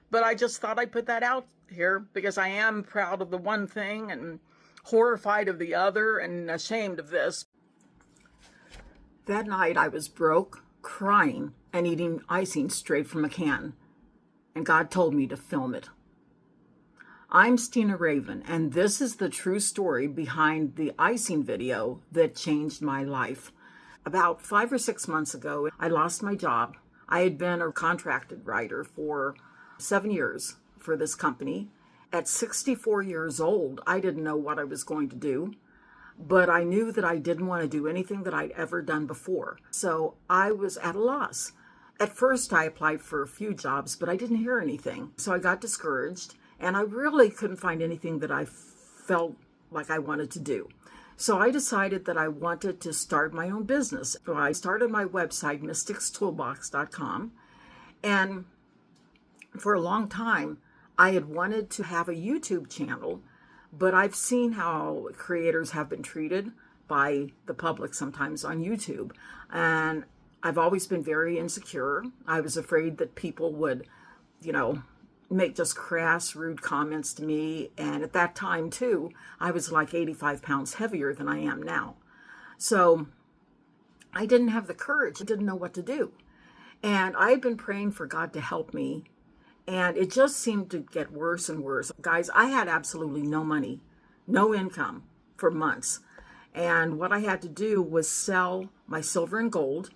But I just thought I'd put that out here because I am proud of the one thing and horrified of the other and ashamed of this. That night I was broke, crying, and eating icing straight from a can. And God told me to film it. I'm Stina Raven, and this is the true story behind the icing video that changed my life. About 5 or 6 months ago, I lost my job. I had been a contracted writer for 7 years for this company. At 64 years old, I didn't know what I was going to do, but I knew that I didn't want to do anything that I'd ever done before. So I was at a loss. At first, I applied for a few jobs, but I didn't hear anything. So I got discouraged. And I really couldn't find anything that I felt like I wanted to do. So I decided that I wanted to start my own business. So I started my website, mysticstoolbox.com. And for a long time, I had wanted to have a YouTube channel, but I've seen how creators have been treated by the public sometimes on YouTube. And I've always been very insecure. I was afraid that people would, make just crass, rude comments to me. And at that time, too, I was like 85 pounds heavier than I am now. So I didn't have the courage. I didn't know what to do. And I've been praying for God to help me. And it just seemed to get worse and worse. Guys, I had absolutely no money, no income for months. And what I had to do was sell my silver and gold.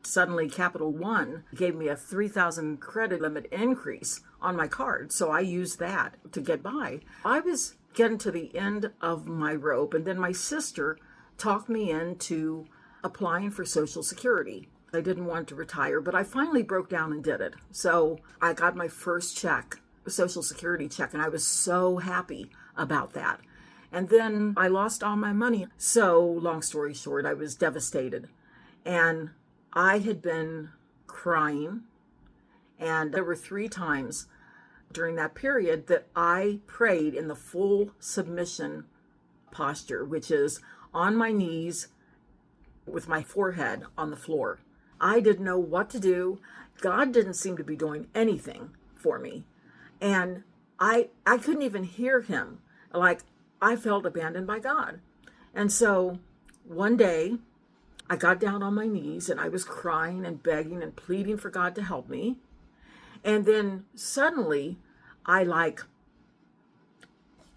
Suddenly, Capital One gave me a 3,000 credit limit increase on my card. So I used that to get by. I was getting to the end of my rope. And then my sister talked me into applying for Social Security. I didn't want to retire, but I finally broke down and did it. So I got my first check, Social Security check, and I was so happy about that. And then I lost all my money. So long story short, I was devastated. And I had been crying, and there were 3 times during that period that I prayed in the full submission posture, which is on my knees with my forehead on the floor. I didn't know what to do. God didn't seem to be doing anything for me. And I couldn't even hear him. Like, I felt abandoned by God. And so one day, I got down on my knees and I was crying and begging and pleading for God to help me. And then suddenly I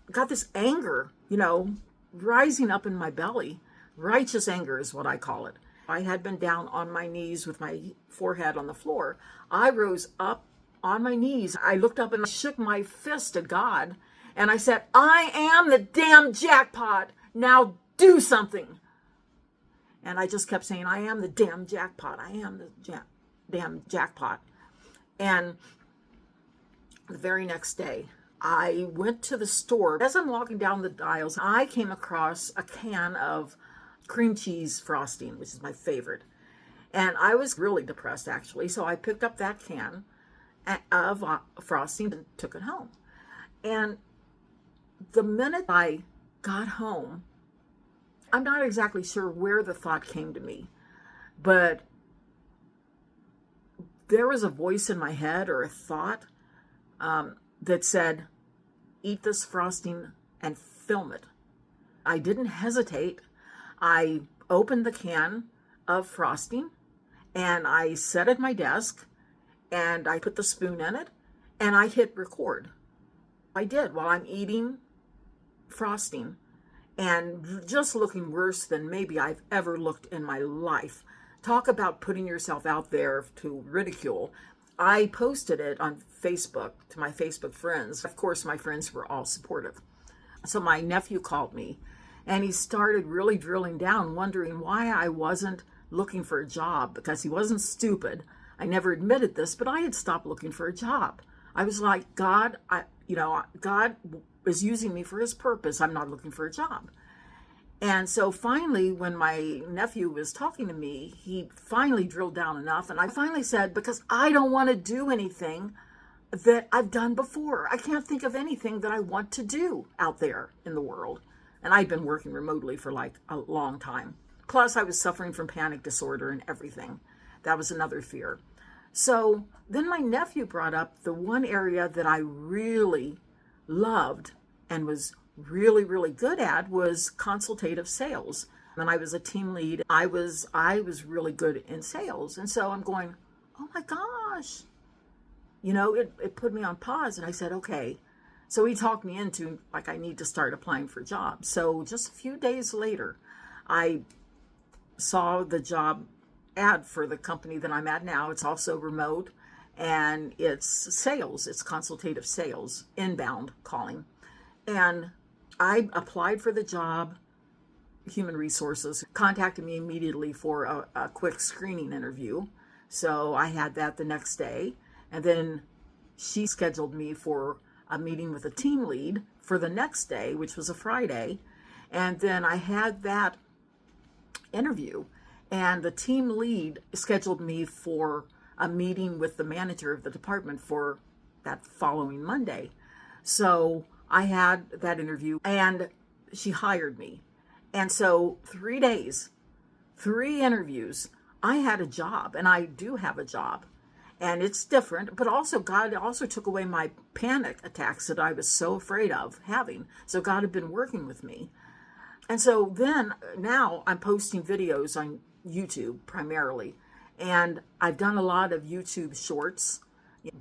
got this anger, rising up in my belly. Righteous anger is what I call it. I had been down on my knees with my forehead on the floor. I rose up on my knees. I looked up and shook my fist at God. And I said, I am the damn jackpot. Now do something. And I just kept saying, I am the damn jackpot. I am the damn jackpot. And the very next day, I went to the store. As I'm walking down the aisles, I came across a can of cream cheese frosting, which is my favorite. And I was really depressed, actually. So I picked up that can of frosting and took it home. And the minute I got home, I'm not exactly sure where the thought came to me, but there was a voice in my head or a thought that said, eat this frosting and film it. I didn't hesitate. I opened the can of frosting and I sat at my desk and I put the spoon in it and I hit record. I did while I'm eating frosting. And just looking worse than maybe I've ever looked in my life. Talk about putting yourself out there to ridicule. I posted it on Facebook to my Facebook friends. Of course, my friends were all supportive. So my nephew called me and he started really drilling down, wondering why I wasn't looking for a job, because he wasn't stupid. I never admitted this, but I had stopped looking for a job. I was like, God, God is using me for his purpose. I'm not looking for a job. And so finally, when my nephew was talking to me, he finally drilled down enough. And I finally said, because I don't want to do anything that I've done before. I can't think of anything that I want to do out there in the world. And I'd been working remotely for like a long time. Plus, I was suffering from panic disorder and everything. That was another fear. So then my nephew brought up the one area that I really loved and was really, really good at was consultative sales. And I was a team lead. I was really good in sales. And so I'm going, oh my gosh. It put me on pause, and I said, okay. So he talked me into, like, I need to start applying for jobs. So just a few days later, I saw the job ad for the company that I'm at now. It's also remote, and it's sales. It's consultative sales, inbound calling. And I applied for the job. Human resources contacted me immediately for a quick screening interview. So I had that the next day. And then she scheduled me for a meeting with a team lead for the next day, which was a Friday. And then I had that interview, and the team lead scheduled me for a meeting with the manager of the department for that following Monday. So I had that interview, and she hired me. And so 3 days, 3 interviews, I had a job, and I do have a job. And it's different, but also God also took away my panic attacks that I was so afraid of having. So God had been working with me. And so then now I'm posting videos on YouTube primarily. And I've done a lot of YouTube shorts,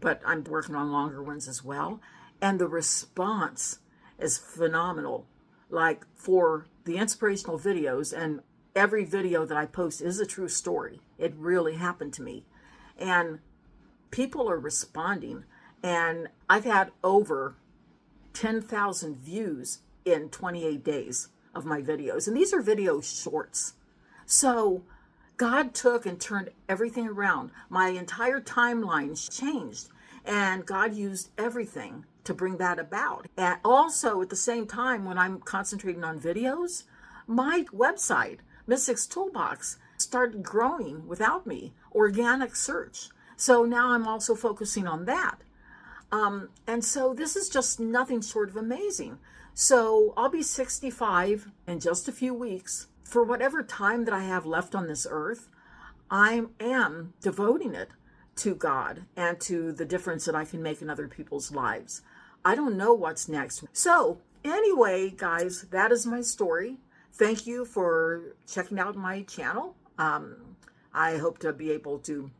but I'm working on longer ones as well. And the response is phenomenal. Like, for the inspirational videos, and every video that I post is a true story. It really happened to me. And people are responding. And I've had over 10,000 views in 28 days of my videos. And these are video shorts. So God took and turned everything around. My entire timeline changed. And God used everything to bring that about. And also, at the same time, when I'm concentrating on videos, my website, Mystic's Toolbox, started growing without me. Organic search. So now I'm also focusing on that. And so this is just nothing short of amazing. So I'll be 65 in just a few weeks. For whatever time that I have left on this earth, I am devoting it to God and to the difference that I can make in other people's lives. I don't know what's next. So anyway, guys, that is my story. Thank you for checking out my channel. I hope to be able to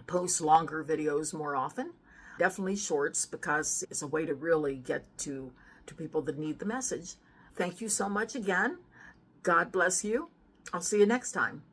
post longer videos more often. Definitely shorts, because it's a way to really get to people that need the message. Thank you so much again. God bless you. I'll see you next time.